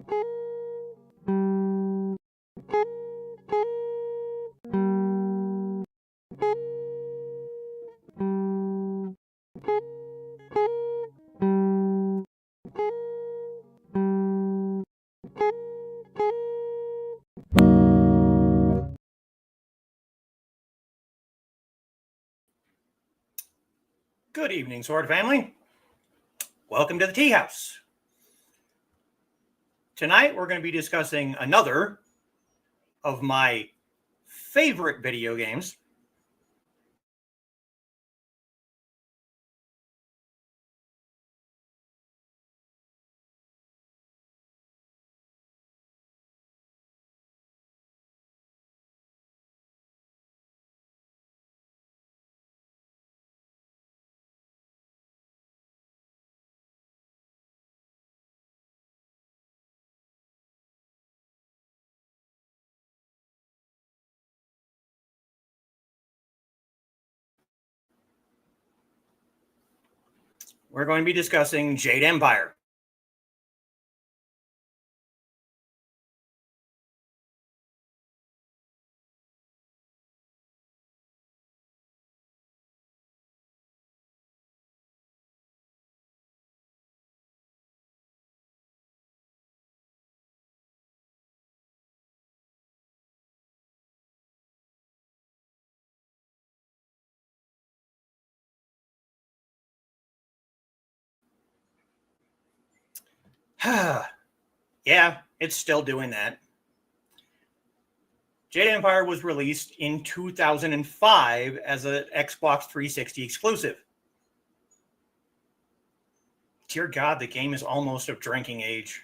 Good evening, Sword Family. Welcome to the Teahouse. Tonight, we're going to be discussing another of my favorite video games. We're going to be discussing Jade Empire. Yeah, it's still doing that. Jade Empire was released in 2005 as an Xbox 360 exclusive. Dear God, the game is almost of drinking age.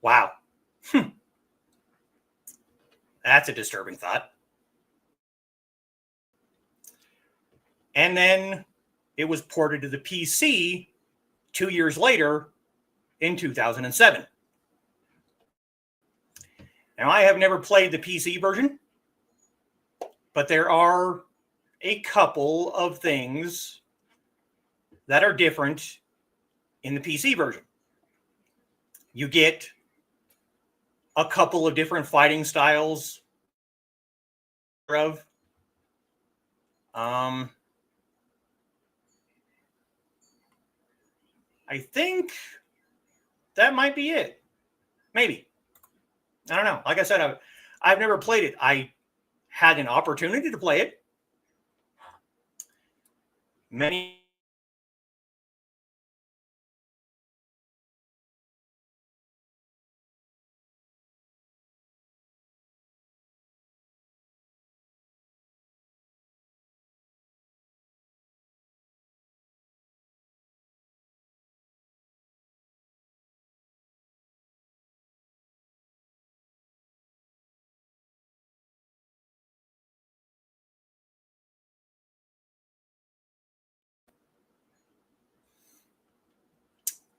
Wow. That's a disturbing thought. And then it was ported to the PC 2 years later in 2007. Now, I have never played the PC version, but there are a couple of things that are different in the PC version. You get a couple of different fighting styles of I think that might be it. Maybe. I don't know. Like I said, I've never played it. I had an opportunity to play it. Many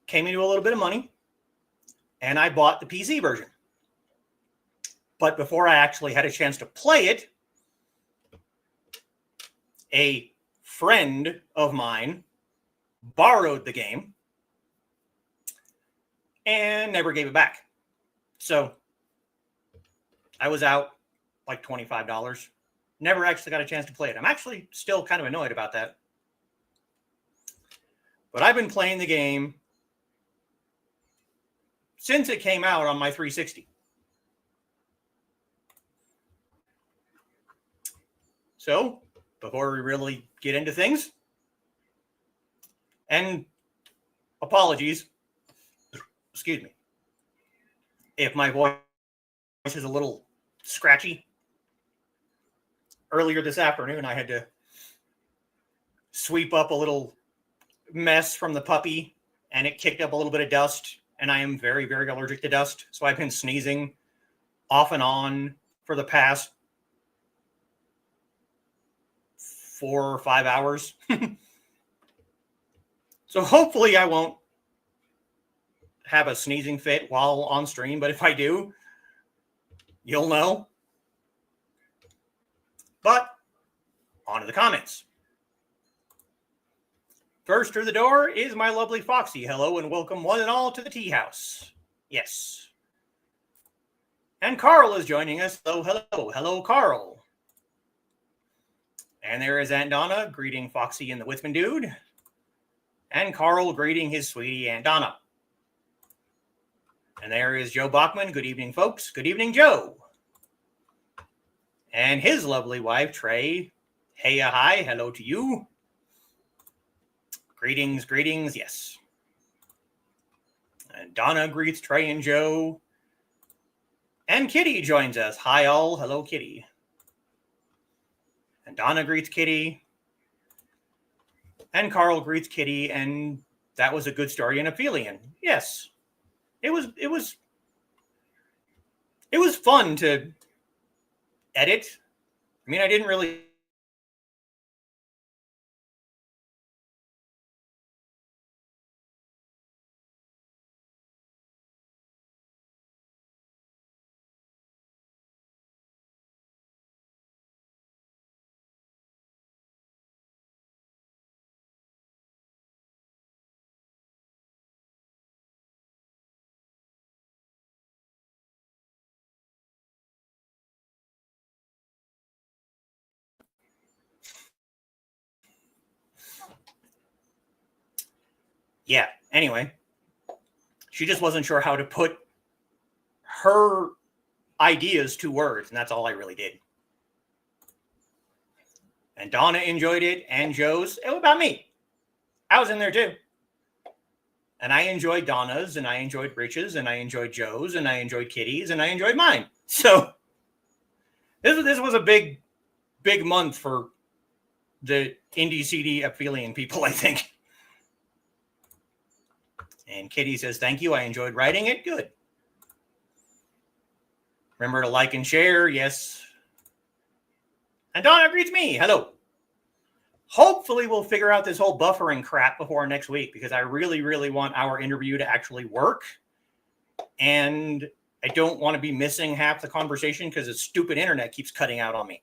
came into a little bit of money, and I bought the PC version. But before I actually had a chance to play it, a friend of mine borrowed the game and never gave it back. So I was out like $25. Never actually got a chance to play it. I'm actually still kind of annoyed about that. But I've been playing the game since it came out on my 360. So, before we really get into things, and apologies, excuse me, if my voice is a little scratchy. Earlier this afternoon, I had to sweep up a little mess from the puppy, and it kicked up a little bit of dust, and I am very, very allergic to dust. So I've been sneezing off and on for the past 4 or 5 hours. So hopefully I won't have a sneezing fit while on stream, but if I do, you'll know. But on to the comments. First through the door is my lovely Foxy. Hello and welcome one and all to the Teahouse. Yes, And Carl is joining us. Hello, Carl. And there is Aunt Donna greeting Foxy and the Whitman dude. And Carl greeting his sweetie Aunt Donna. And there is Joe Bachman. Good evening, folks. Good evening, Joe. And his lovely wife, Trey. Hey, hi. Hello to you. Greetings, yes. And Donna greets Trey and Joe. And Kitty joins us. Hi, all. Hello, Kitty. And Donna greets Kitty. And Carl greets Kitty. And that was a good story in Aphelion. Yes. It was fun to edit. I mean, I didn't really yeah. Anyway, she just wasn't sure how to put her ideas to words, and that's all I really did. And Donna enjoyed it, and Joe's. It was about me. I was in there too. And I enjoyed Donna's, and I enjoyed Rich's, and I enjoyed Joe's, and I enjoyed Kitty's, and I enjoyed mine. So this was a big month for the indie CD Aphelion people, I think. And Kitty says, thank you. I enjoyed writing it. Good. Remember to like and share. Yes. And Donna greets me. Hello. Hopefully we'll figure out this whole buffering crap before next week, because I really, really want our interview to actually work. And I don't want to be missing half the conversation because the stupid internet keeps cutting out on me.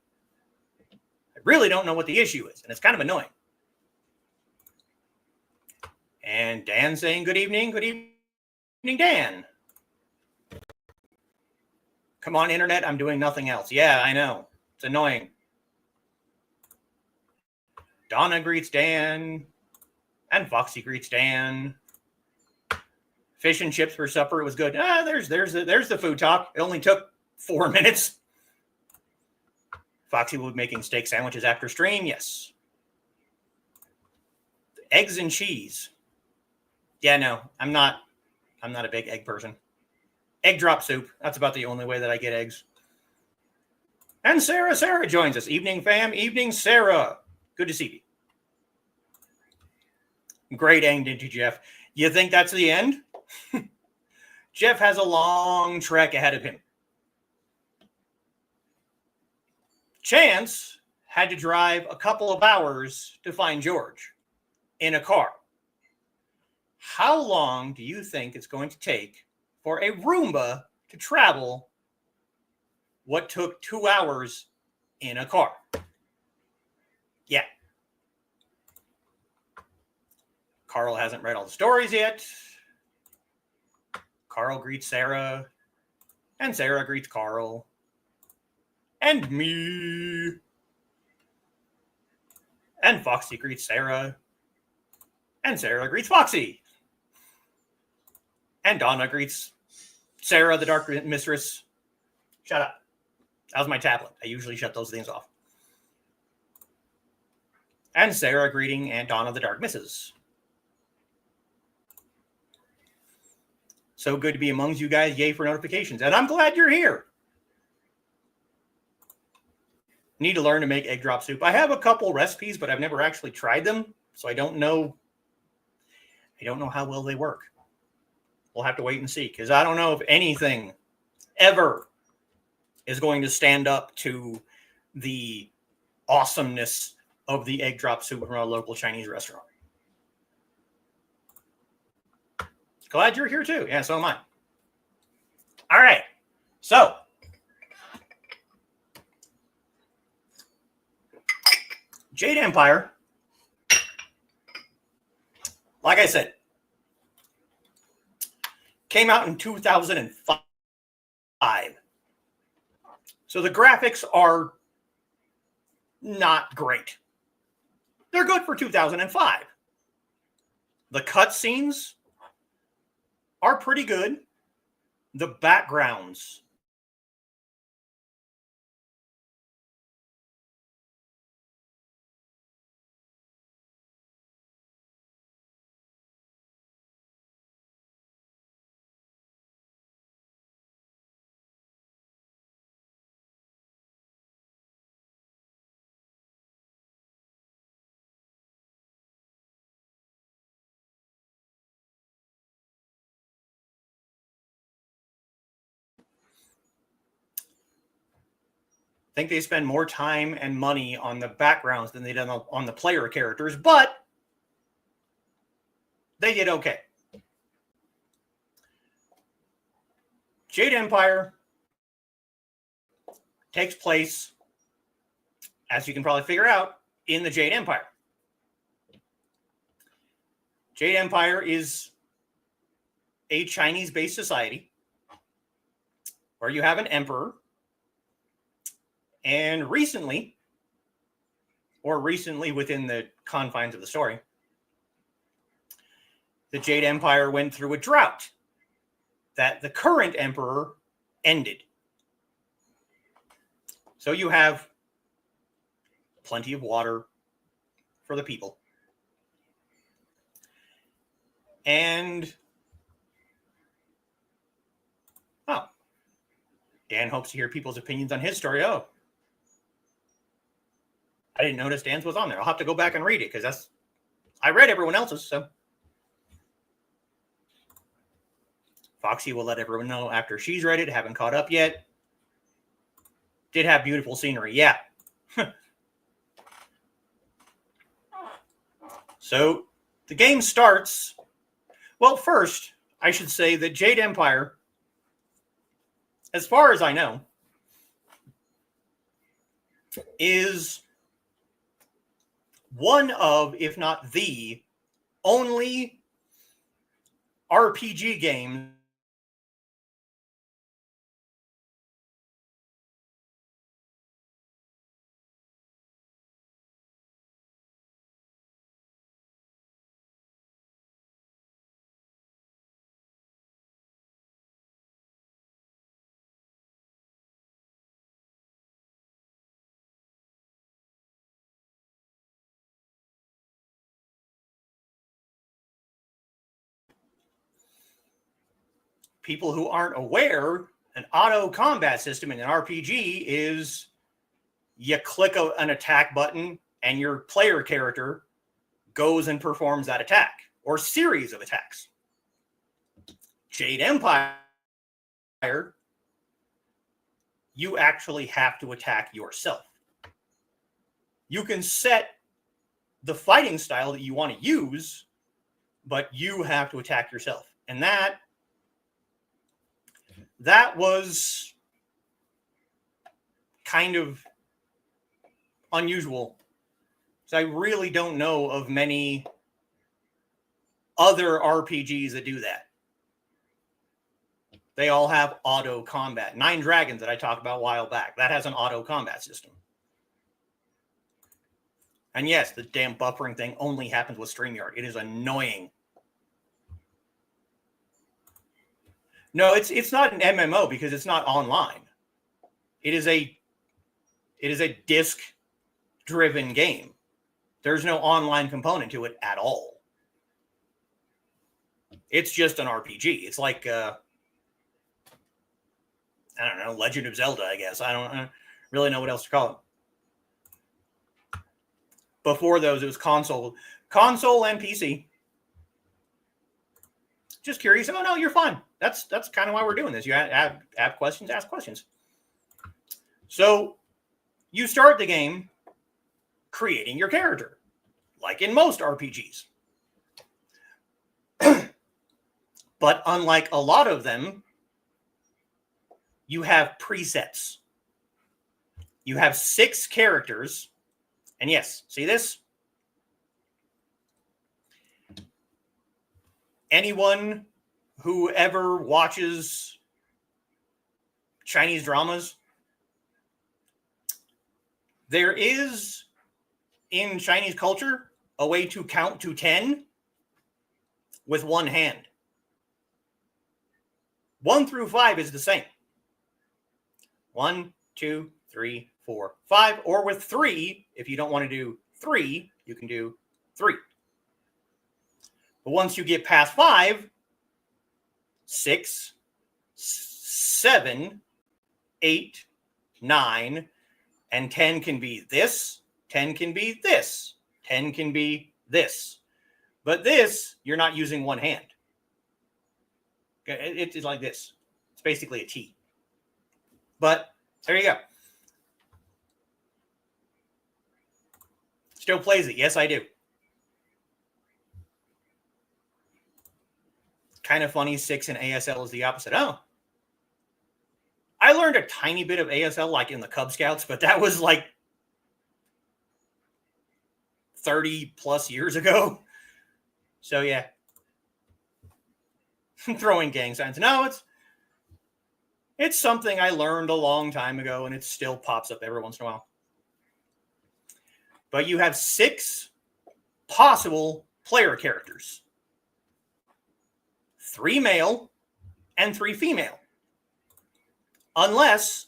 I really don't know what the issue is, and it's kind of annoying. And Dan saying good evening. Good evening, Dan. Come on, internet. I'm doing nothing else. Yeah, I know. It's annoying. Donna greets Dan. And Foxy greets Dan. Fish and chips for supper. It was good. There's the food talk. It only took 4 minutes. Foxy will be making steak sandwiches after stream. Yes. Eggs and cheese. Yeah, no, I'm not a big egg person. Egg drop soup. That's about the only way that I get eggs. And Sarah joins us. Evening, fam. Evening, Sarah. Good to see you. Great ending to Jeff. You think that's the end? Jeff has a long trek ahead of him. Chance had to drive a couple of hours to find George in a car. How long do you think it's going to take for a Roomba to travel what took 2 hours in a car? Yeah. Carl hasn't read all the stories yet. Carl greets Sarah. And Sarah greets Carl. And me. And Foxy greets Sarah. And Sarah greets Foxy. And Donna greets Sarah, the Dark Mistress. Shut up. That was my tablet. I usually shut those things off. And Sarah greeting Aunt Donna, the Dark Misses. So good to be amongst you guys. Yay for notifications. And I'm glad you're here. Need to learn to make egg drop soup. I have a couple recipes, but I've never actually tried them. So I don't know how well they work. We'll have to wait and see, because I don't know if anything ever is going to stand up to the awesomeness of the egg drop soup from a local Chinese restaurant. Glad you're here too. Yeah, so am I. All right. So Jade Empire, like I said, came out in 2005. So the graphics are not great. They're good for 2005. The cutscenes are pretty good. The backgrounds I think they spend more time and money on the backgrounds than they did on the player characters, but they did okay. Jade Empire takes place, as you can probably figure out, in the Jade Empire. Jade Empire is a Chinese-based society where you have an emperor. And recently within the confines of the story, the Jade Empire went through a drought that the current emperor ended. So you have plenty of water for the people. And, oh, Dan hopes to hear people's opinions on his story. Oh, I didn't notice Dan's was on there. I'll have to go back and read it because I read everyone else's. So Foxy will let everyone know after she's read it. Haven't caught up yet. Did have beautiful scenery. Yeah. So the game starts. Well, first, I should say that Jade Empire, as far as I know, is one of, if not the only RPG game people who aren't aware, an auto combat system in an RPG is you click an attack button and your player character goes and performs that attack or series of attacks. Jade Empire, you actually have to attack yourself. You can set the fighting style that you want to use, but you have to attack yourself. And that was kind of unusual. So I really don't know of many other RPGs that do that. They all have auto combat. Nine Dragons that I talked about a while back, that has an auto combat system. And yes, the damn buffering thing only happens with StreamYard. It is annoying. No, it's not an MMO because it's not online. It is a disc-driven game. There's no online component to it at all. It's just an RPG. It's like I don't know, Legend of Zelda, I guess. I don't really know what else to call it. Before those, it was console and PC. Just curious. Oh, no, you're fine. That's kind of why we're doing this. You have questions, ask questions. So you start the game creating your character, like in most RPGs. But unlike a lot of them, you have presets. You have 6 characters. And yes, see this? Anyone who ever watches Chinese dramas There is, in Chinese culture, a way to count to 10 with one hand. 1 through 5 is the same. 1, 2, 3, 4, 5. Or with 3, if you don't want to do 3, you can do 3. But once you get past 5, 6, 7, 8, 9, and 10 can be this, 10 can be this, 10 can be this. But this, you're not using one hand. It's like this. It's basically a T. But there you go. Still plays it. Yes, I do. Kind of funny, 6 in ASL is the opposite. Oh. I learned a tiny bit of ASL like in the Cub Scouts, but that was like 30 plus years ago. So yeah. Throwing gang signs. No, it's something I learned a long time ago, and it still pops up every once in a while. But you have 6 possible player characters. 3 male and 3 female. Unless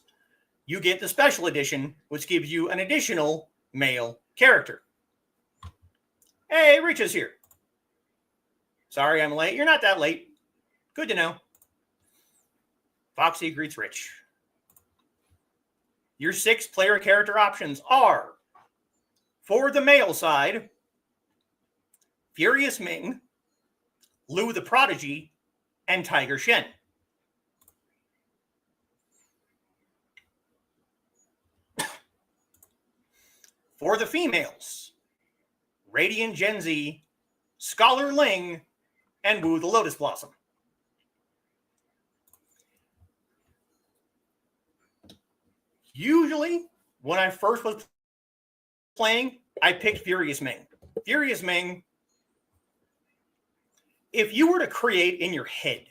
you get the special edition, which gives you an additional male character. Hey, Rich is here. Sorry I'm late. You're not that late. Good to know. Foxy greets Rich. Your 6 player character options are, for the male side, Furious Ming, Lu the Prodigy, and Tiger Shen. For the females, Radiant Gen Z, Scholar Ling, and Wu the Lotus Blossom. Usually, when I first was playing, I picked Furious Ming. Furious Ming, if you were to create in your head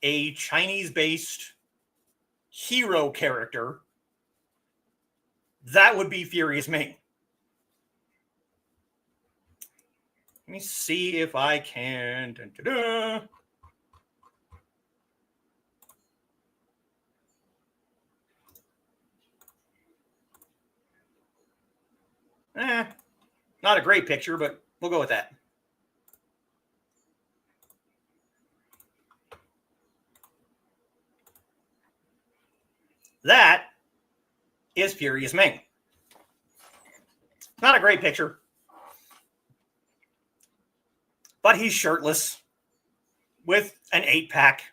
a Chinese-based hero character, that would be Furious Ming. Let me see if I can. Not a great picture, but we'll go with that. That is Furious Ming. Not a great picture. But he's shirtless with an 8-pack.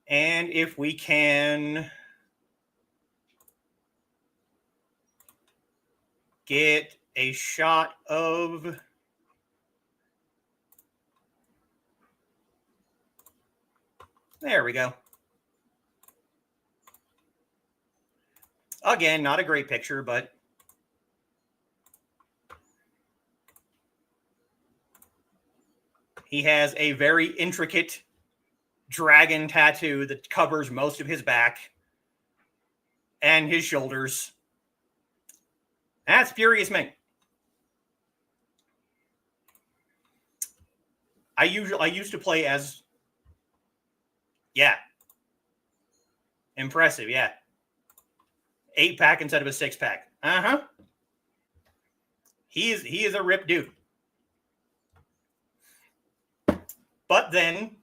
And if we can get a shot of there we go. Again, not a great picture, but he has a very intricate dragon tattoo that covers most of his back and his shoulders. That's Furious Ming. I used to play as, yeah. Impressive, yeah. 8-pack instead of a 6-pack. Uh-huh. He is a ripped dude. But then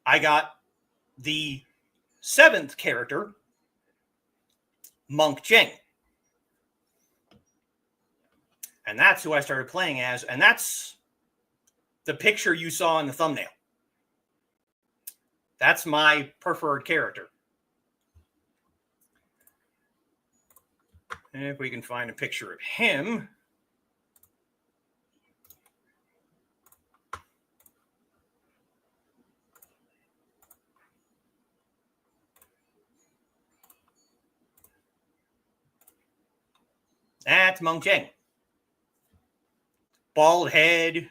I got the 7th character, Monk Cheng. And that's who I started playing as. And that's the picture you saw in the thumbnail. That's my preferred character. And if we can find a picture of him. That's Monk Cheng. Bald head.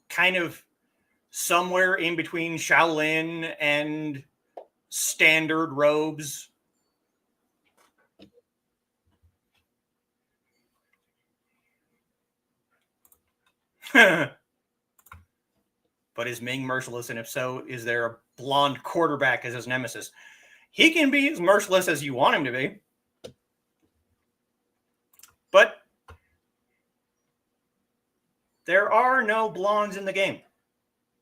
Kind of somewhere in between Shaolin and standard robes. But is Ming merciless? And if so, is there a blonde quarterback as his nemesis? He can be as merciless as you want him to be. But there are no blondes in the game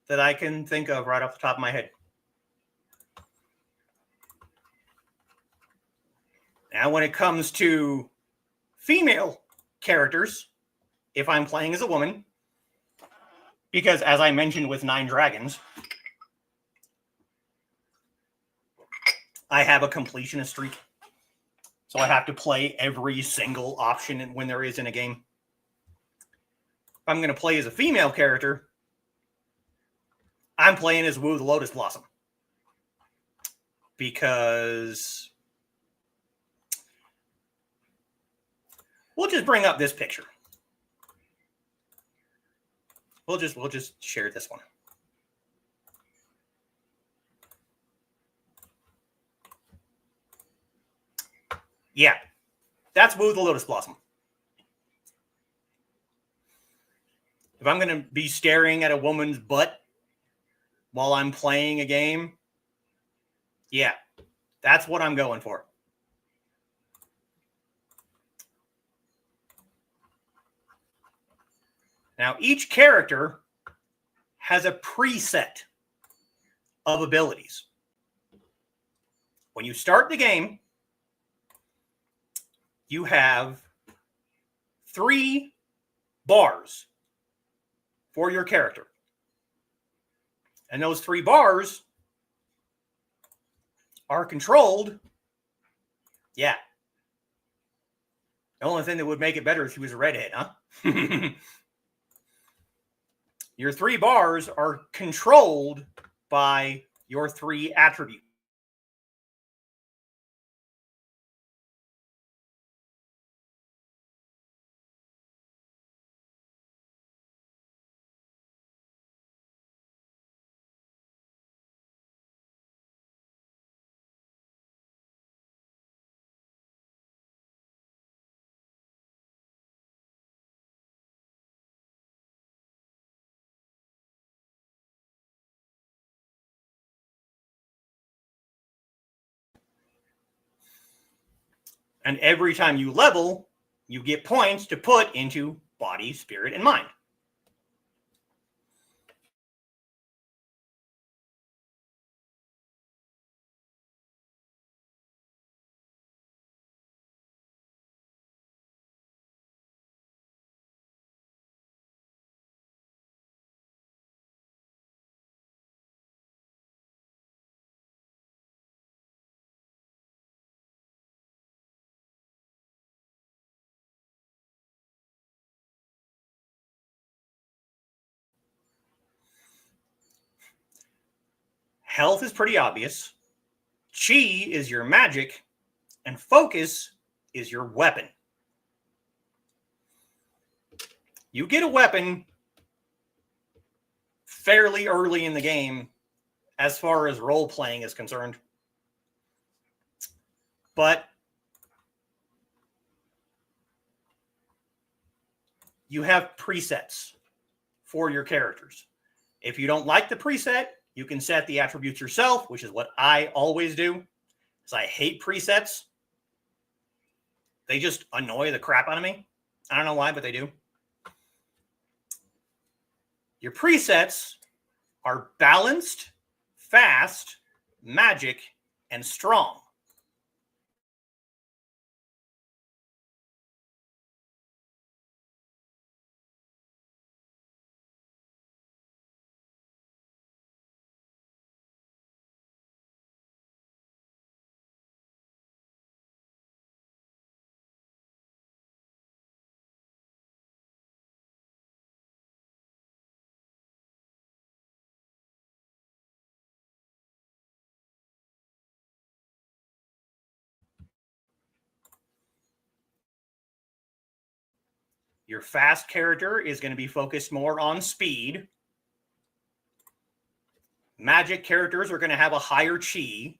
that I can think of right off the top of my head. Now, when it comes to female characters, if I'm playing as a woman, because as I mentioned with 9 Dragons, I have a completionist streak. So I have to play every single option when there is in a game. If I'm going to play as a female character, I'm playing as Wu the Lotus Blossom. Because we'll just bring up this picture. We'll just share this one. Yeah, that's Wu the Lotus Blossom. If I'm going to be staring at a woman's butt while I'm playing a game, yeah, that's what I'm going for. Now, each character has a preset of abilities. When you start the game, you have 3 bars for your character. And those 3 bars are controlled. Yeah. The only thing that would make it better if he was a redhead, huh? Your 3 bars are controlled by your 3 attributes. And every time you level, you get points to put into body, spirit, and mind. Health is pretty obvious. Chi is your magic, and focus is your weapon. You get a weapon fairly early in the game as far as role-playing is concerned. But you have presets for your characters. If you don't like the preset, you can set the attributes yourself, which is what I always do, because I hate presets. They just annoy the crap out of me. I don't know why, but they do. Your presets are balanced, fast, magic, and strong. Your fast character is going to be focused more on speed. Magic characters are going to have a higher chi,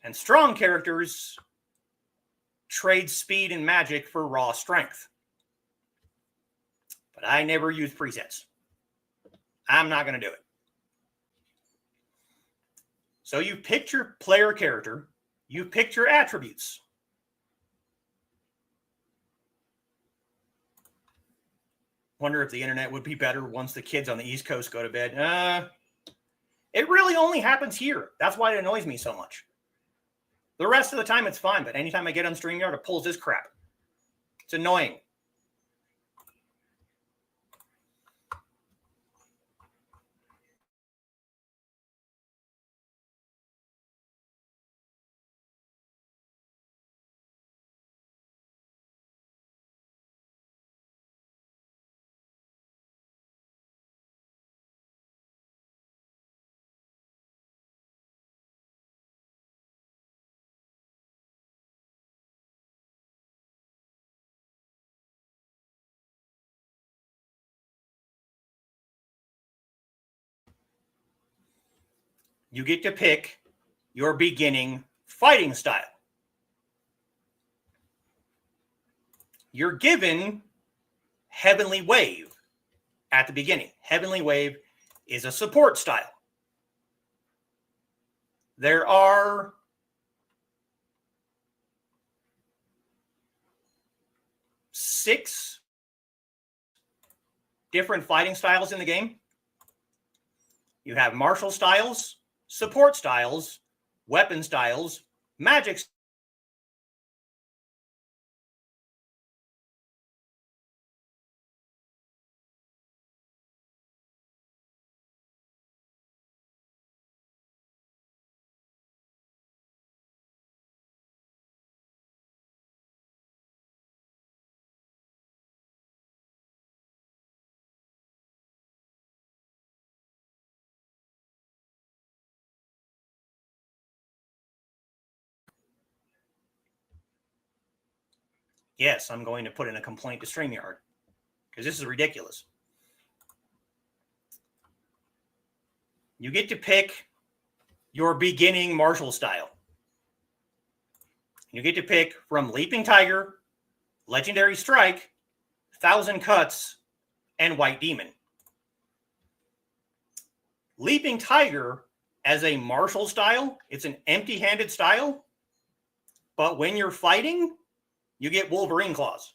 and strong characters trade speed and magic for raw strength. But I never use presets. I'm not going to do it. So you picked your player character, you picked your attributes. Wonder if the internet would be better once the kids on the East Coast go to bed. It really only happens here. That's why it annoys me so much. The rest of the time, it's fine. But anytime I get on StreamYard, it pulls this crap. It's annoying. You get to pick your beginning fighting style. You're given Heavenly Wave at the beginning. Heavenly Wave is a support style. There are 6 different fighting styles in the game. You have martial styles, support styles, weapon styles, magic Yes, I'm going to put in a complaint to StreamYard because this is ridiculous. You get to pick your beginning martial style. You get to pick from Leaping Tiger, Legendary Strike, 1,000 Cuts, and White Demon. Leaping Tiger as a martial style, it's an empty-handed style, but when you're fighting, you get Wolverine Claws.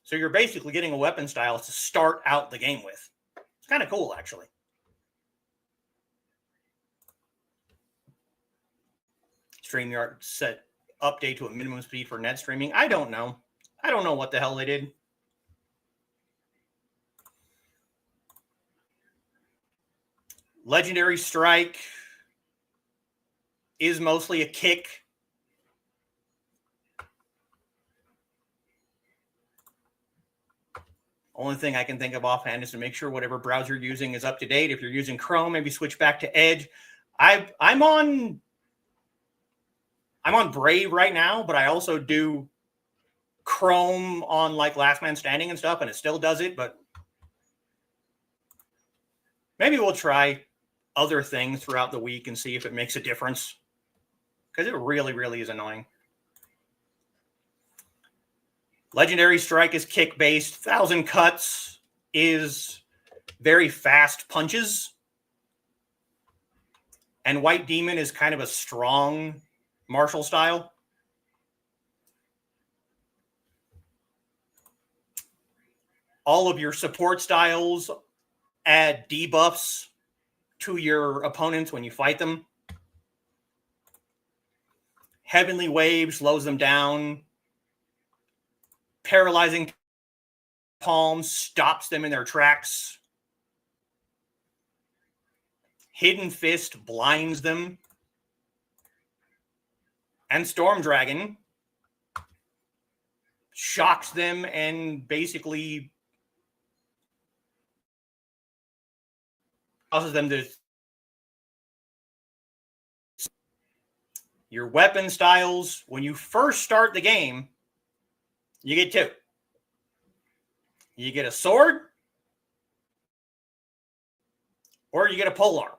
So you're basically getting a weapon style to start out the game with. It's kind of cool, actually. StreamYard set update to a minimum speed for net streaming. I don't know. I don't know what the hell they did. Legendary Strike is mostly a kick. Only thing I can think of offhand is to make sure whatever browser you're using is up to date. If you're using Chrome, maybe switch back to Edge. I'm on Brave right now, but I also do Chrome on like Last Man Standing and stuff, and it still does it. But maybe we'll try other things throughout the week and see if it makes a difference, because it really, really is annoying. Legendary Strike is kick-based. 1,000 Cuts is very fast punches. And White Demon is kind of a strong martial style. All of your support styles add debuffs to your opponents when you fight them. Heavenly Wave slows them down. Paralyzing Palm stops them in their tracks. Hidden Fist blinds them. And Storm Dragon shocks them and basically causes them to... Your weapon styles, when you first start the game, you get 2. You get a sword or you get a polearm.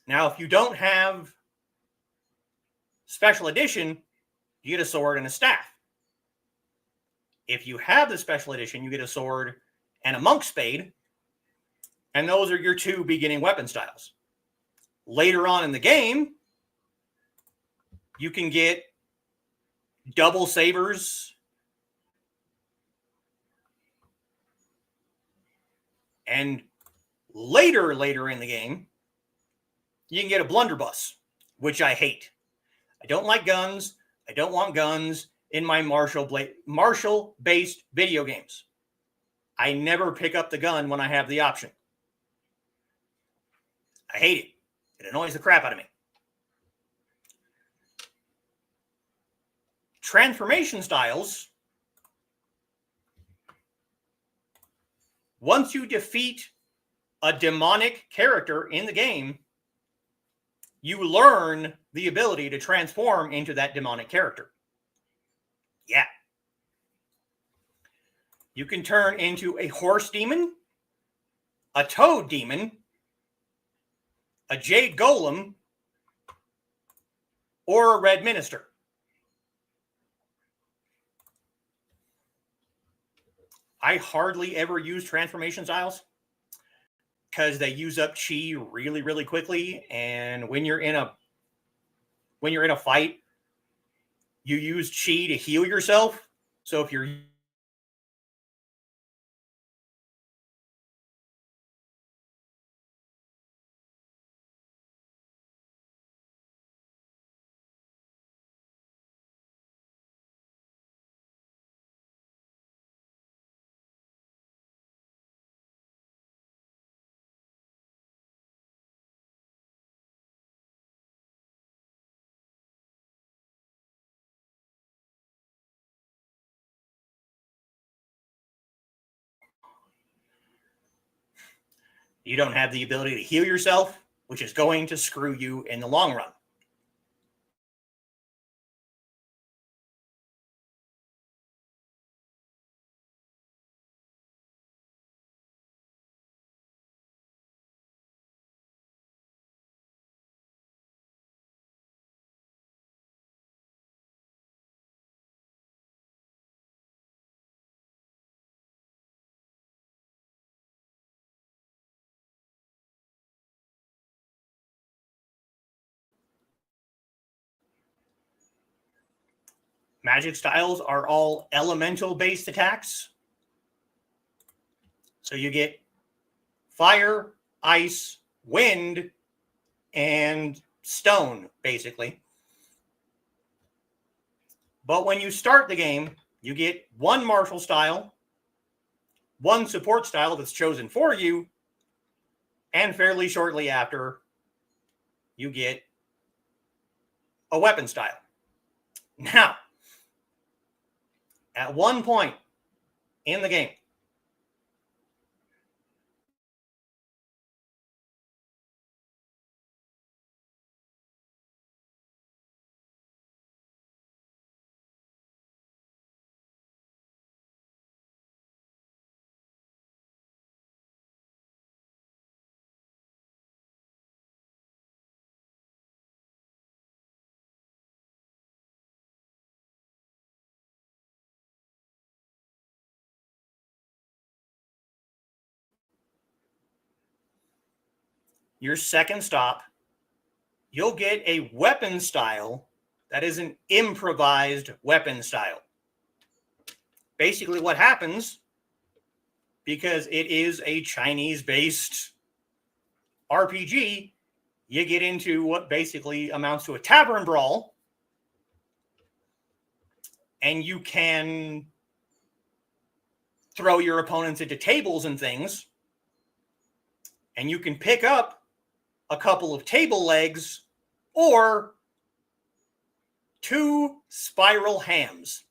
Now, if you don't have special edition, you get a sword and a staff. If you have the special edition, you get a sword and a monk spade, and those are your two beginning weapon styles. Later on in the game, you can get double sabers and later in the game, you can get a blunderbuss, which I hate. I don't like guns. I don't want guns in my martial-based video games. I never pick up the gun when I have the option. I hate it. It annoys the crap out of me. Transformation styles. Once you defeat a demonic character in the game, you learn the ability to transform into that demonic character. Yeah. You can turn into a horse demon, a toad demon, a jade golem, or a red minister. I hardly ever use transformation styles because they use up chi really, really quickly. And when you're in a fight, you use chi to heal yourself. So if you're you don't have the ability to heal yourself, which is going to screw you in the long run. Magic styles are all elemental-based attacks. So you get fire, ice, wind, and stone, basically. But when you start the game, you get one martial style, one support style that's chosen for you, and fairly shortly after, you get a weapon style. Now, at one point in the game, your second stop, you'll get a weapon style that is an improvised weapon style. Basically what happens, because it is a Chinese-based RPG, you get into what basically amounts to a tavern brawl, and you can throw your opponents into tables and things, and you can pick up a couple of table legs or two spiral hams.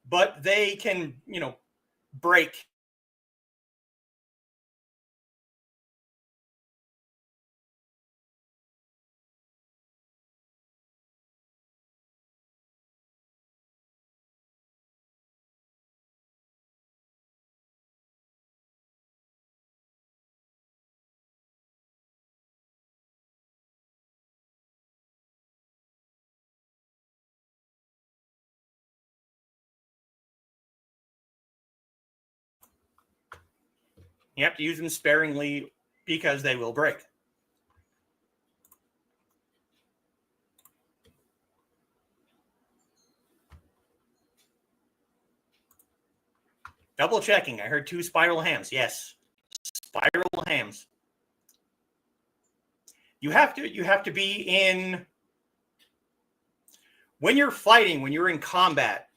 But they can, break You have to use them sparingly because they will break. Double checking. I heard 2 spiral hams. Yes. Spiral hams. You have to be in, when you're fighting, when you're in combat,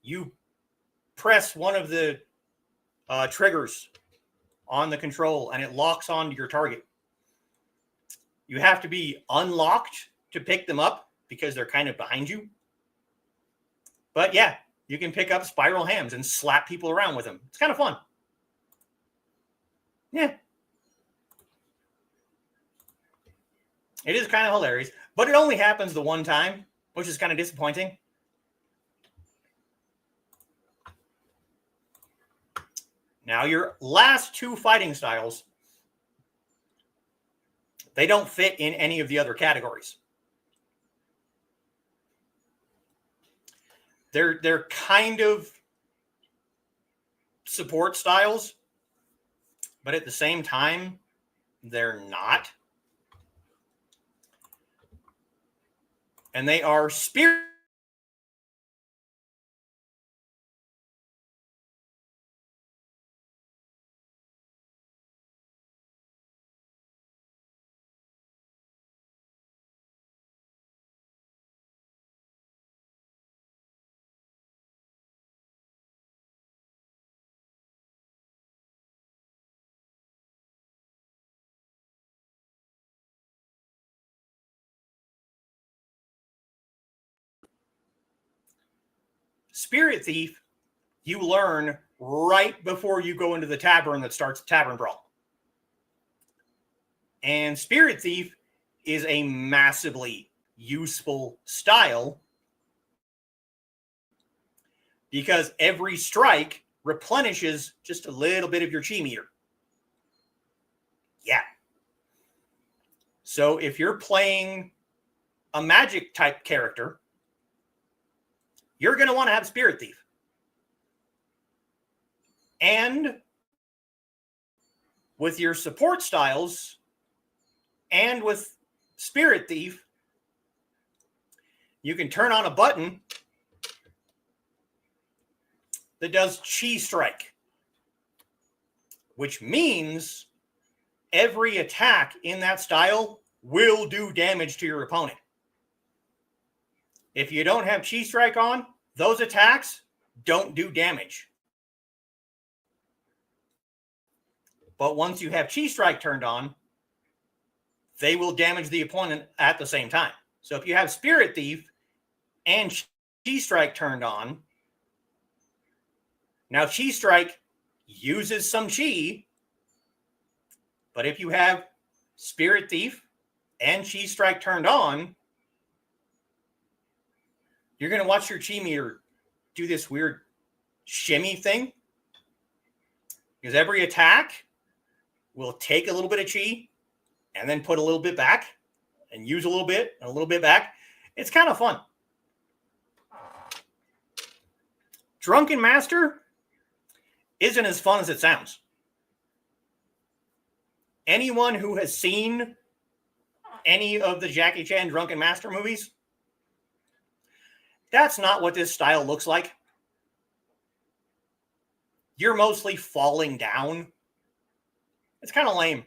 you press one of the triggers on the control and it locks onto your target. You have to be unlocked to pick them up because they're kind of behind you. But yeah, you can pick up spiral hams and slap people around with them. It's kind of fun. Yeah. It is kind of hilarious, but it only happens the one time, which is kind of disappointing. Now, your last 2 fighting styles, they don't fit in any of the other categories. They're kind of support styles, but at the same time, they're not. And they are Spirit Thief, you learn right before you go into the tavern that starts the tavern brawl. And Spirit Thief is a massively useful style because every strike replenishes just a little bit of your chi meter. Yeah. So if you're playing a magic type character, you're going to want to have Spirit Thief. And with your support styles and with Spirit Thief, you can turn on a button that does Chi Strike, which means every attack in that style will do damage to your opponent. If you don't have Chi Strike on, those attacks don't do damage. But once you have Chi Strike turned on, they will damage the opponent at the same time. So if you have Spirit Thief and Chi Strike turned on, now Chi Strike uses some Chi, but if you have Spirit Thief and Chi Strike turned on, you're going to watch your Chi meter do this weird shimmy thing. Because every attack will take a little bit of Chi and then put a little bit back and use a little bit and a little bit back. It's kind of fun. Drunken Master isn't as fun as it sounds. Anyone who has seen any of the Jackie Chan Drunken Master movies, that's not what this style looks like. You're mostly falling down. It's kind of lame,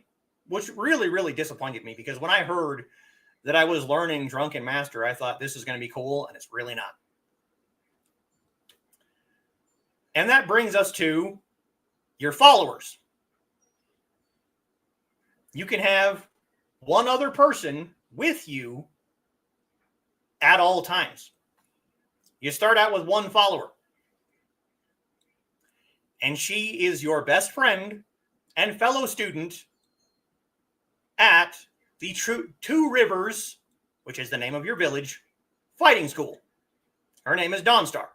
which really, really disappointed me because when I heard that I was learning Drunken Master, I thought this is going to be cool, and it's really not. And that brings us to your followers. You can have one other person with you at all times. You start out with one follower. And she is your best friend and fellow student at the Two Rivers, which is the name of your village, fighting school. Her name is Dawnstar.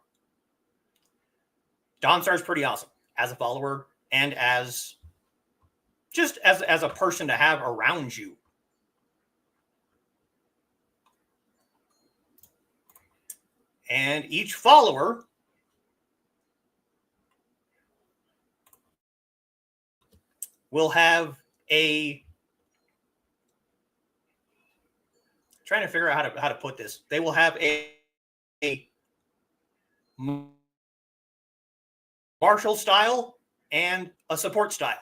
Dawnstar is pretty awesome as a follower and as just as a person to have around you. And each follower will have a, trying to figure out how to put this. They will have a martial style and a support style,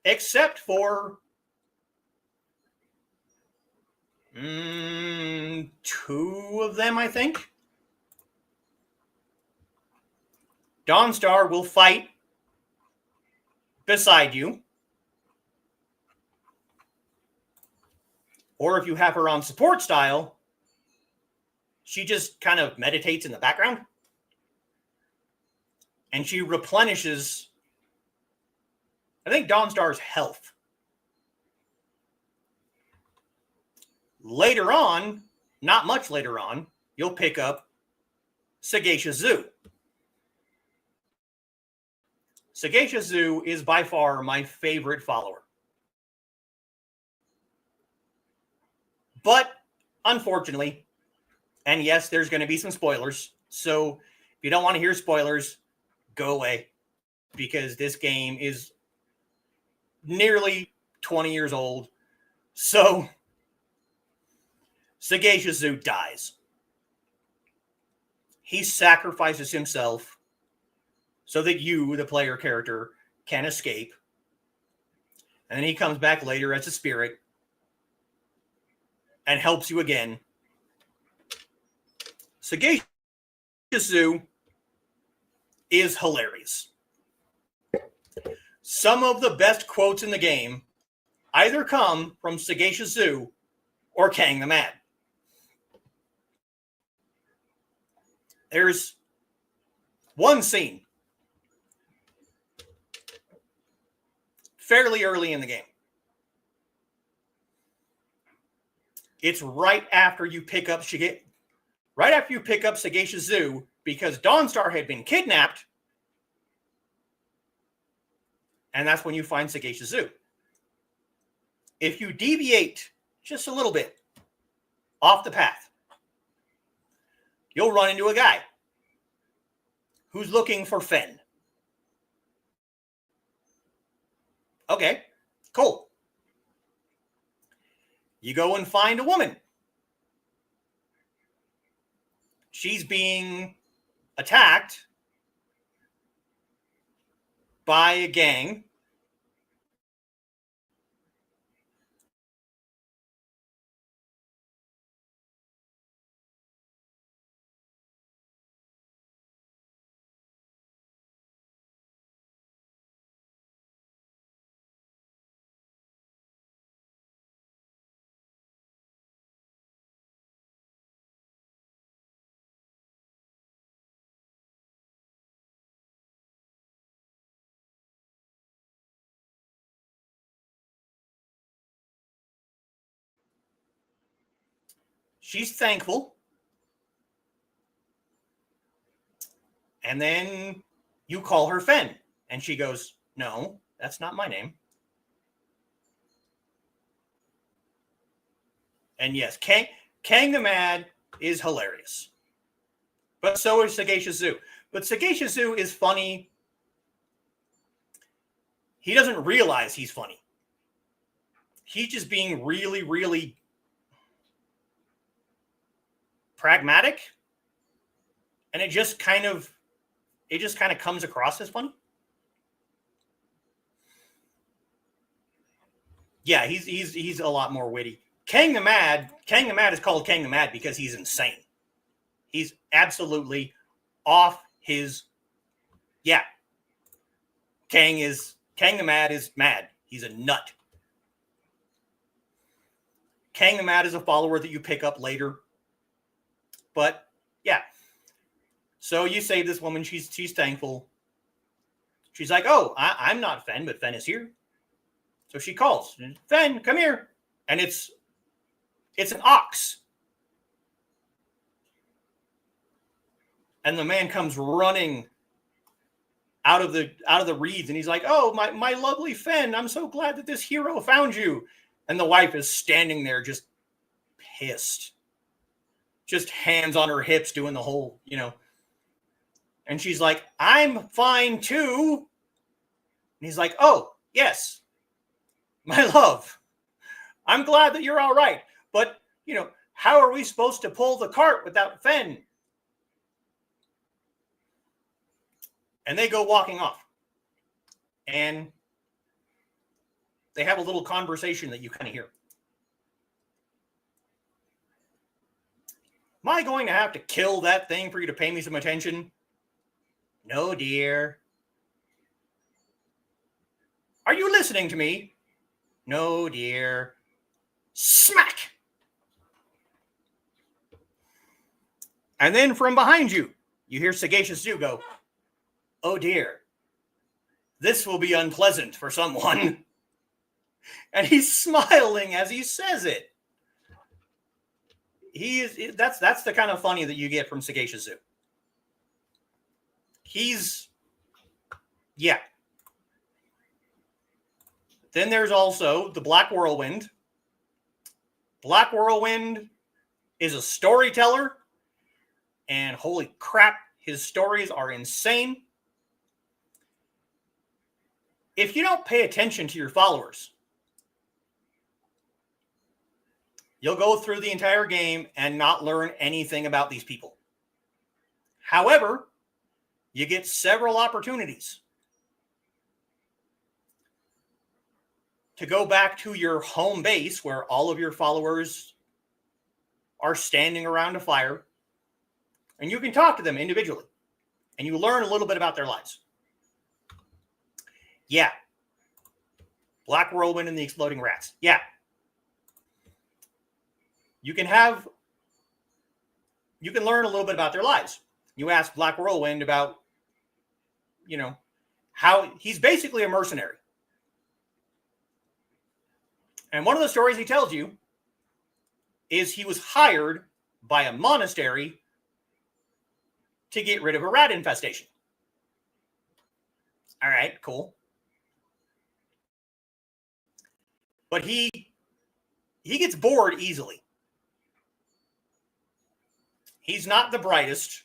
except for two of them, I think. Dawnstar will fight beside you, or if you have her on support style, she just kind of meditates in the background, and she replenishes, I think, Dawnstar's health. Later on, not much later on, you'll pick up Sagacious Zoo. Sagacious Zoo is by far my favorite follower. But unfortunately, and yes, there's going to be some spoilers. So if you don't want to hear spoilers, go away, because this game is nearly 20 years old. So Sagacious Zoo dies. He sacrifices himself so that you, the player character, can escape. And then he comes back later as a spirit and helps you again. Sagacious Zoo is hilarious. Some of the best quotes in the game either come from Sagacious Zoo or Kang the Mad. There's one scene fairly early in the game. It's right after you pick up Sagacious Zoo, because Dawnstar had been kidnapped, and that's when you find Sagacious Zoo. If you deviate just a little bit off the path, you'll run into a guy who's looking for Fen. Okay, cool. You go and find a woman. She's being attacked by a gang. She's thankful. And then you call her Fen. And she goes, "No, that's not my name." And yes, Kang the Mad is hilarious. But so is Sagacious Zoo. But Sagacious Zoo is funny. He doesn't realize he's funny. He's just being really, really pragmatic. And it just kind of comes across as funny. Yeah, he's a lot more witty. Kang the Mad is called Kang the Mad because he's insane. He's absolutely off his, yeah. Kang the Mad is mad. He's a nut. Kang the Mad is a follower that you pick up later. But yeah. So you save this woman, she's thankful. She's like, "Oh, I'm not Fen, but Fen is here." So she calls, "Fen, come here." And it's an ox. And the man comes running out of the reeds, and he's like, "Oh, my lovely Fen, I'm so glad that this hero found you." And the wife is standing there just pissed. Just hands on her hips doing the whole, And she's like, "I'm fine too." And he's like, "Oh, Yes, my love, I'm glad that you're all right. But, how are we supposed to pull the cart without Fen? And they go walking off. And they have a little conversation that you kind of hear. Am I going to have to kill that thing for you to pay me some attention? No, dear. Are you listening to me? No, dear. Smack! And then from behind you, you hear Sagacious Zoo go, oh dear, this will be unpleasant for someone. And he's smiling as he says it. That's the kind of funny that you get from Sagacious Zoo. Yeah. Then there's also the Black Whirlwind. Black Whirlwind is a storyteller, and holy crap, his stories are insane. If you don't pay attention to your followers, you'll go through the entire game and not learn anything about these people. However, you get several opportunities to go back to your home base where all of your followers are standing around a fire, and you can talk to them individually, and you learn a little bit about their lives. Yeah. Black Whirlwind and the Exploding Rats. Yeah. You can learn a little bit about their lives. You ask Black Whirlwind about, how he's basically a mercenary. And one of the stories he tells you is he was hired by a monastery to get rid of a rat infestation. All right, cool. But he gets bored easily. He's not the brightest,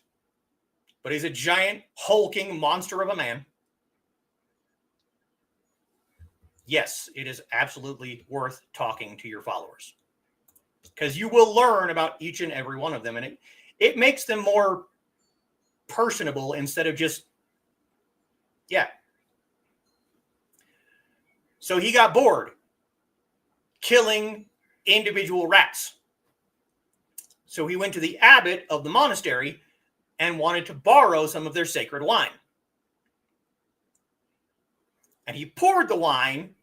but he's a giant, hulking monster of a man. Yes, it is absolutely worth talking to your followers, because you will learn about each and every one of them, and it makes them more personable instead of just, yeah. So he got bored killing individual rats. So he went to the abbot of the monastery and wanted to borrow some of their sacred wine. And he poured the wine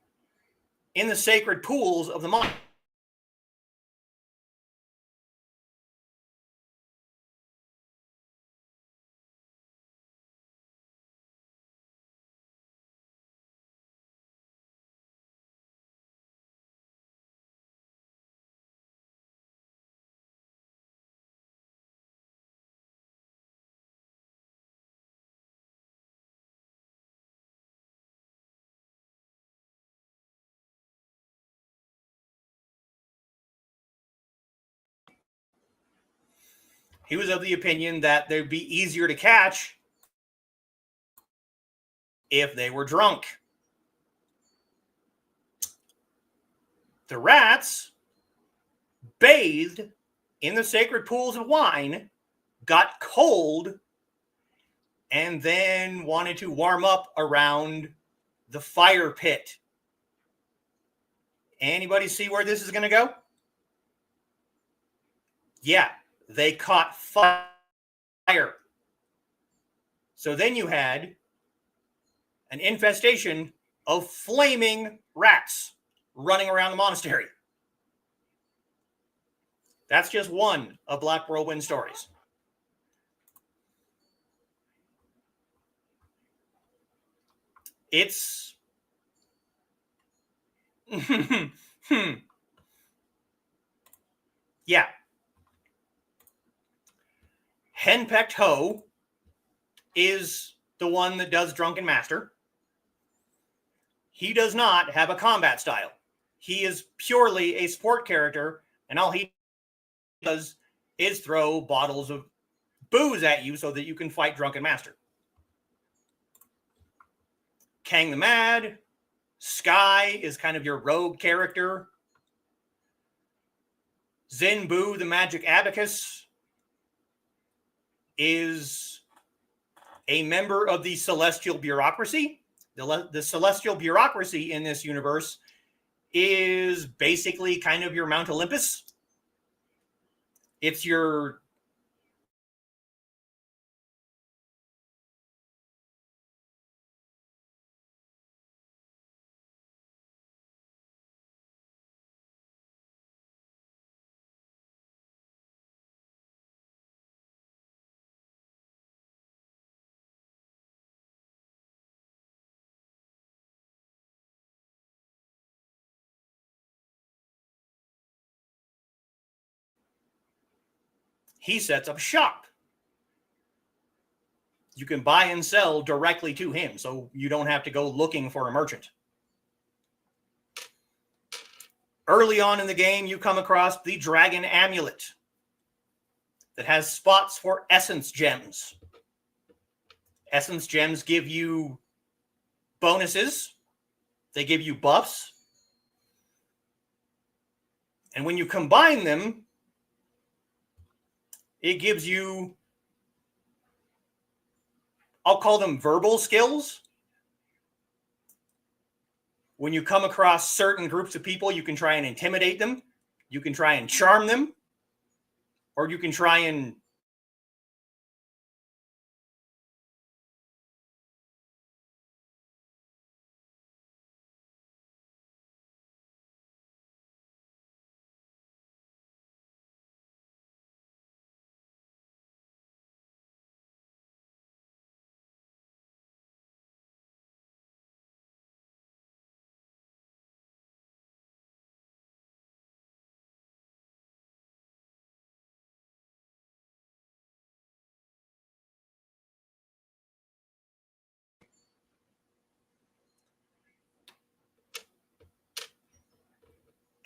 in the sacred pools of the monastery. He was of the opinion that they'd be easier to catch if they were drunk. The rats bathed in the sacred pools of wine, got cold, and then wanted to warm up around the fire pit. Anybody see where this is going to go? Yeah, they caught fire. So then you had an infestation of flaming rats running around the monastery. That's just one of Black Whirlwind stories. It's yeah. Henpecked Ho is the one that does Drunken Master. He does not have a combat style. He is purely a support character, and all he does is throw bottles of booze at you so that you can fight Drunken Master. Kang the Mad Sky is kind of your rogue character. Zenbu, the magic abacus, is a member of the celestial bureaucracy. The celestial bureaucracy in this universe is basically kind of your Mount Olympus. It's your he sets up shop. You can buy and sell directly to him, so you don't have to go looking for a merchant. Early on in the game, you come across the Dragon Amulet that has spots for essence gems. Essence gems give you bonuses. They give you buffs. And when you combine them, it gives you, I'll call them verbal skills. When you come across certain groups of people, you can try and intimidate them. You can try and charm them. Or you can try and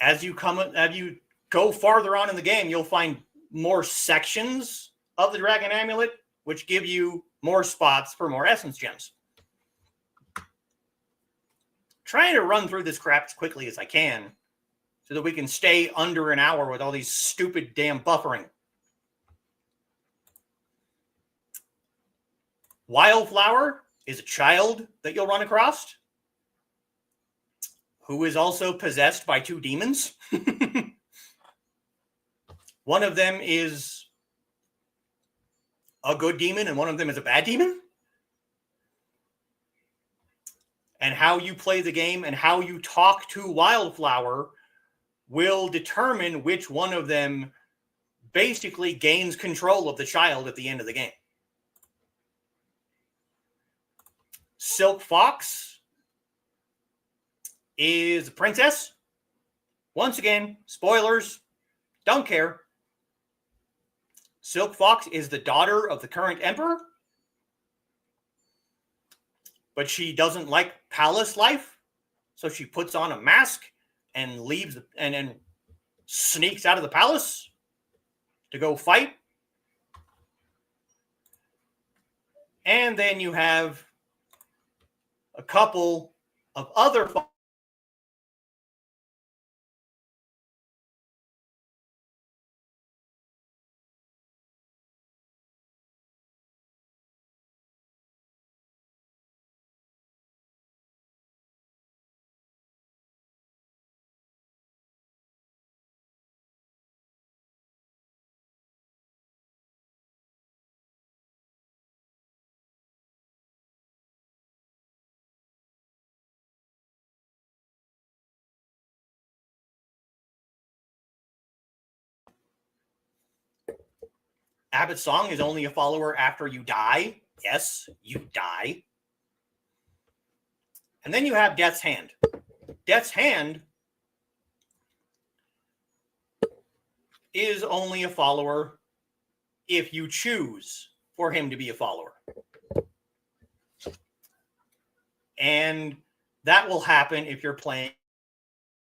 as you go farther on in the game, you'll find more sections of the Dragon Amulet, which give you more spots for more essence gems. Trying to run through this crap as quickly as I can so that we can stay under an hour with all these stupid damn buffering. Wildflower is a child that you'll run across who is also possessed by two demons. One of them is a good demon and one of them is a bad demon. And how you play the game and how you talk to Wildflower will determine which one of them basically gains control of the child at the end of the game. Silk Fox is a princess. Once again, spoilers, don't care. Silk Fox is the daughter of the current emperor, but she doesn't like palace life, so she puts on a mask and leaves and then sneaks out of the palace to go fight. And then you have a couple of other Abbott Song is only a follower after you die. Yes, you die. And then you have Death's Hand. Death's Hand is only a follower if you choose for him to be a follower. And that will happen if you're playing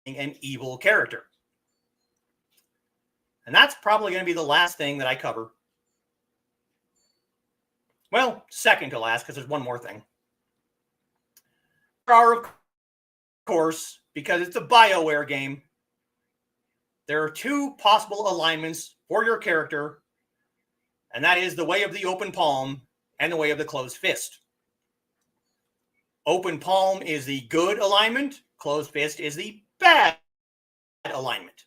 an evil character. And that's probably going to be the last thing that I cover. Well, second to last, because there's one more thing. There are, of course, because it's a BioWare game, there are two possible alignments for your character, and that is the way of the open palm and the way of the closed fist. Open palm is the good alignment. Closed fist is the bad alignment.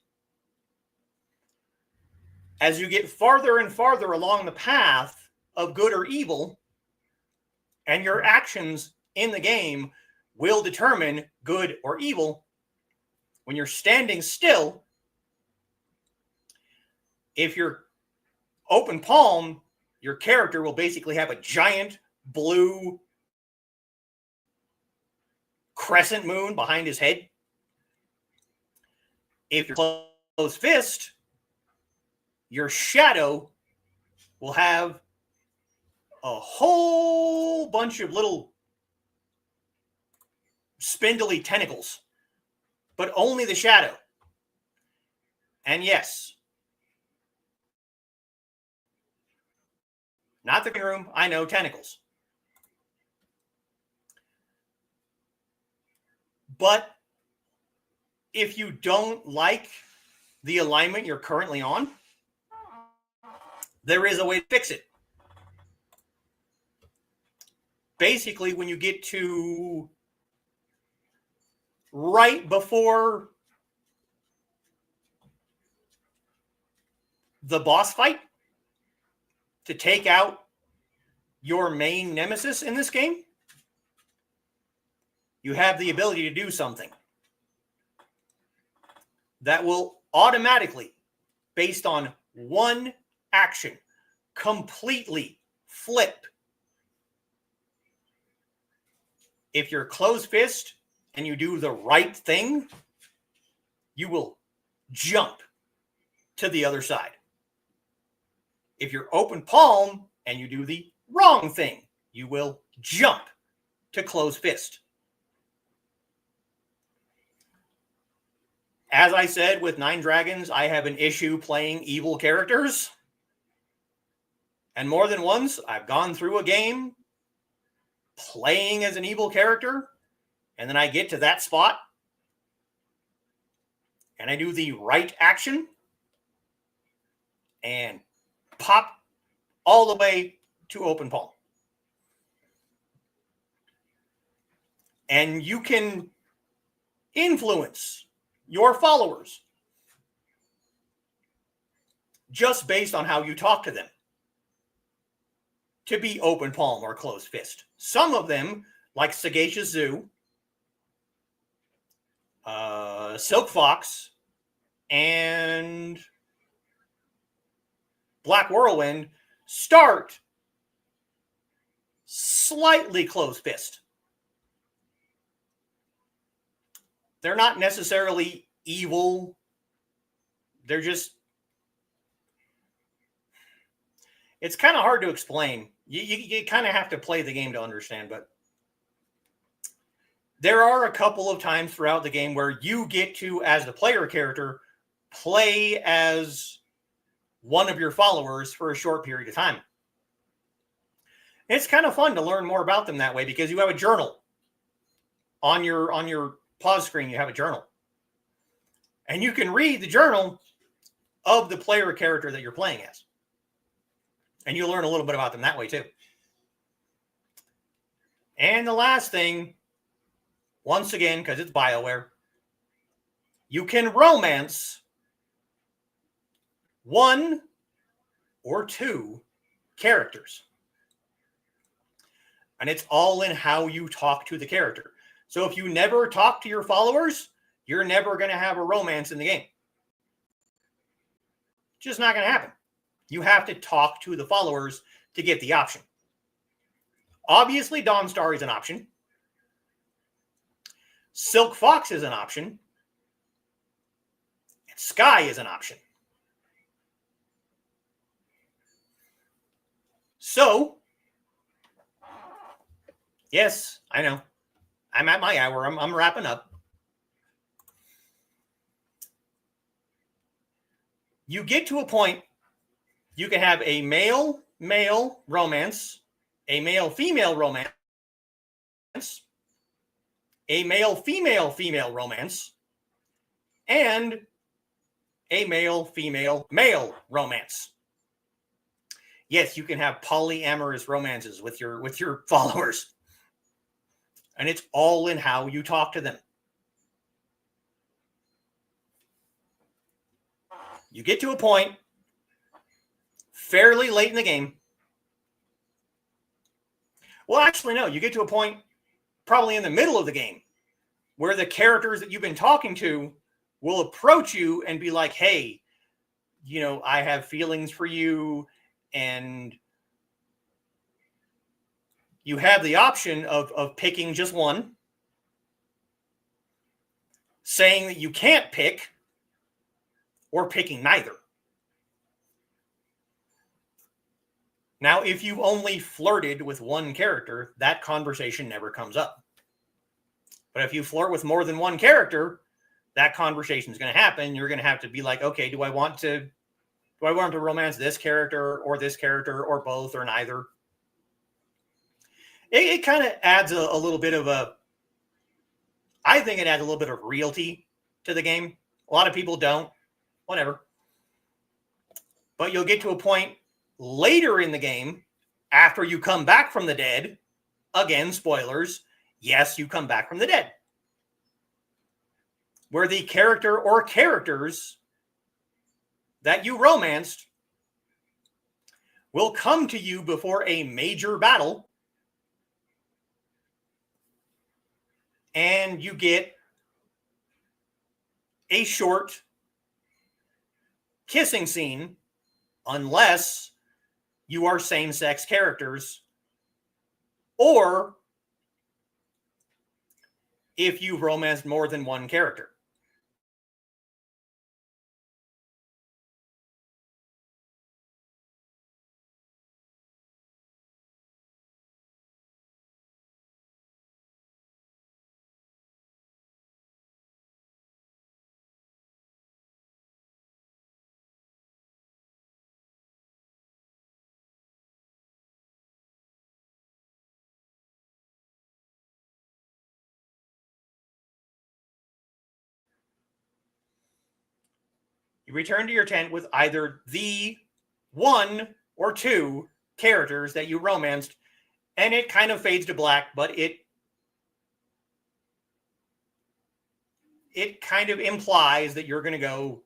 As you get farther and farther along the path of good or evil, and your actions in the game will determine good or evil, when you're standing still, if you're open palm, your character will basically have a giant blue crescent moon behind his head. If you're closed fist, your shadow will have a whole bunch of little spindly tentacles, but only the shadow. And yes, not the green room, I know, tentacles. But if you don't like the alignment you're currently on, there is a way to fix it. Basically, when you get to right before the boss fight to take out your main nemesis in this game, you have the ability to do something that will automatically, based on one action, completely flip. If you're closed fist and you do the right thing, you will jump to the other side. If you're open palm and you do the wrong thing, you will jump to closed fist. As I said, with Nine Dragons, I have an issue playing evil characters. And more than once, I've gone through a game playing as an evil character, and then I get to that spot, and I do the right action, and pop all the way to open palm. And you can influence your followers just based on how you talk to them to be open palm or closed fist. Some of them, like Sagacious Zoo, Silk Fox, and Black Whirlwind, start slightly closed fist. They're not necessarily evil. They're just, it's kind of hard to explain. You kind of have to play the game to understand, but there are a couple of times throughout the game where you get to, as the player character, play as one of your followers for a short period of time. It's kind of fun to learn more about them that way because you have a journal on your pause screen. You have a journal, and you can read the journal of the player character that you're playing as, and you learn a little bit about them that way too. And the last thing, once again, because it's BioWare, you can romance one or two characters. And it's all in how you talk to the character. So if you never talk to your followers, you're never going to have a romance in the game. Just not going to happen. You have to talk to the followers to get the option. Obviously, Dawnstar is an option. Silk Fox is an option. And Sky is an option. So, yes, I know. I'm at my hour. I'm wrapping up. You get to a point, you can have a male-male romance, a male-female romance, a male-female-female romance, and a male-female-male romance. Yes, you can have polyamorous romances with your followers. And it's all in how you talk to them. You get to a point fairly late in the game. Well, actually, no. You get to a point probably in the middle of the game where the characters that you've been talking to will approach you and be like, hey, I have feelings for you. And you have the option of picking just one, saying that you can't pick, or picking neither. Now, if you only flirted with one character, that conversation never comes up. But if you flirt with more than one character, that conversation is going to happen. You're going to have to be like, okay, do I want to romance this character or both or neither? It kind of adds a little bit of I think it adds a little bit of realty to the game. A lot of people don't. Whatever. But you'll get to a point later in the game, after you come back from the dead, again, spoilers, yes, you come back from the dead, where the character or characters that you romanced will come to you before a major battle, and you get a short kissing scene, unless you are same-sex characters, or if you've romanced more than one character. You return to your tent with either the one or two characters that you romanced, and it kind of fades to black, but it kind of implies that you're going to go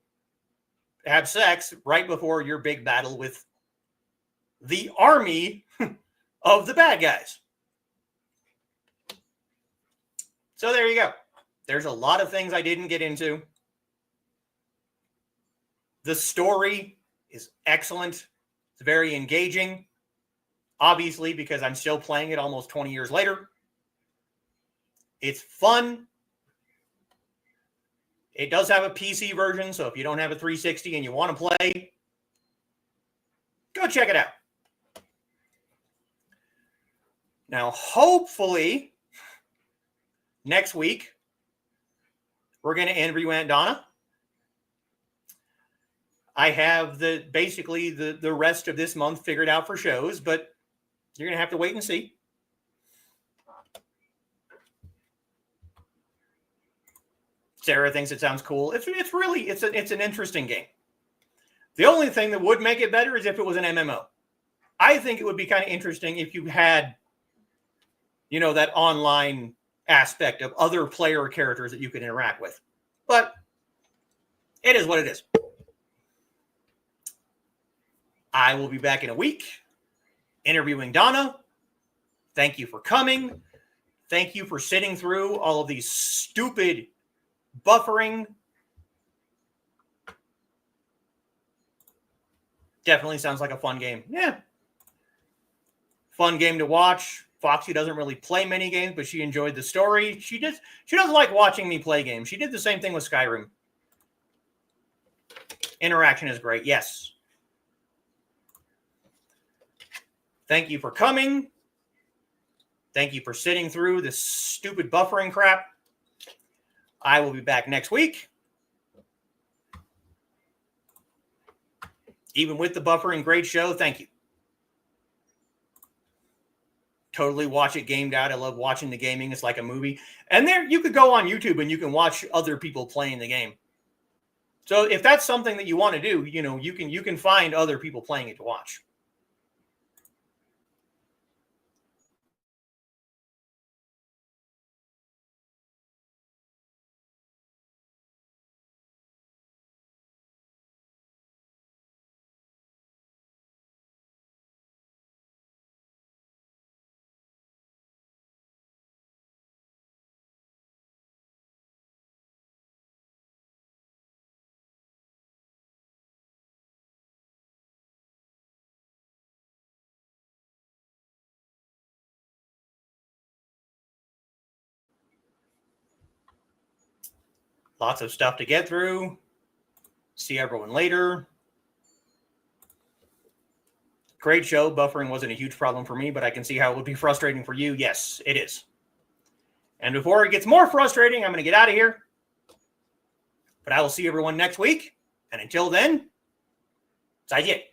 have sex right before your big battle with the army of the bad guys. So there you go. There's a lot of things I didn't get into. The story is excellent. It's very engaging. Obviously, because I'm still playing it almost 20 years later. It's fun. It does have a PC version, so if you don't have a 360 and you want to play, go check it out. Now, hopefully, next week, we're going to interview Aunt Donna. I have basically the rest of this month figured out for shows, but you're going to have to wait and see. Sarah thinks it sounds cool. It's an interesting game. The only thing that would make it better is if it was an MMO. I think it would be kind of interesting if you had, that online aspect of other player characters that you could interact with. But it is what it is. I will be back in a week interviewing Donna. Thank you for coming. Thank you for sitting through all of these stupid buffering. Definitely sounds like a fun game. Yeah. Fun game to watch. Foxy doesn't really play many games, but she enjoyed the story. She doesn't like watching me play games. She did the same thing with Skyrim. Interaction is great. Yes. Thank you for coming. Thank you for sitting through this stupid buffering crap. I will be back next week. Even with the buffering, great show. Thank you. totally watch it gamed out. I love watching the gaming. It's like a movie. And there you could go on YouTube and you can watch other people playing the game. So if that's something that you want to do, you can find other people playing it to watch. Lots of stuff to get through. See everyone later. Great show. Buffering wasn't a huge problem for me, but I can see how it would be frustrating for you. Yes, it is. And before it gets more frustrating, I'm going to get out of here. But I will see everyone next week. And until then, 再见。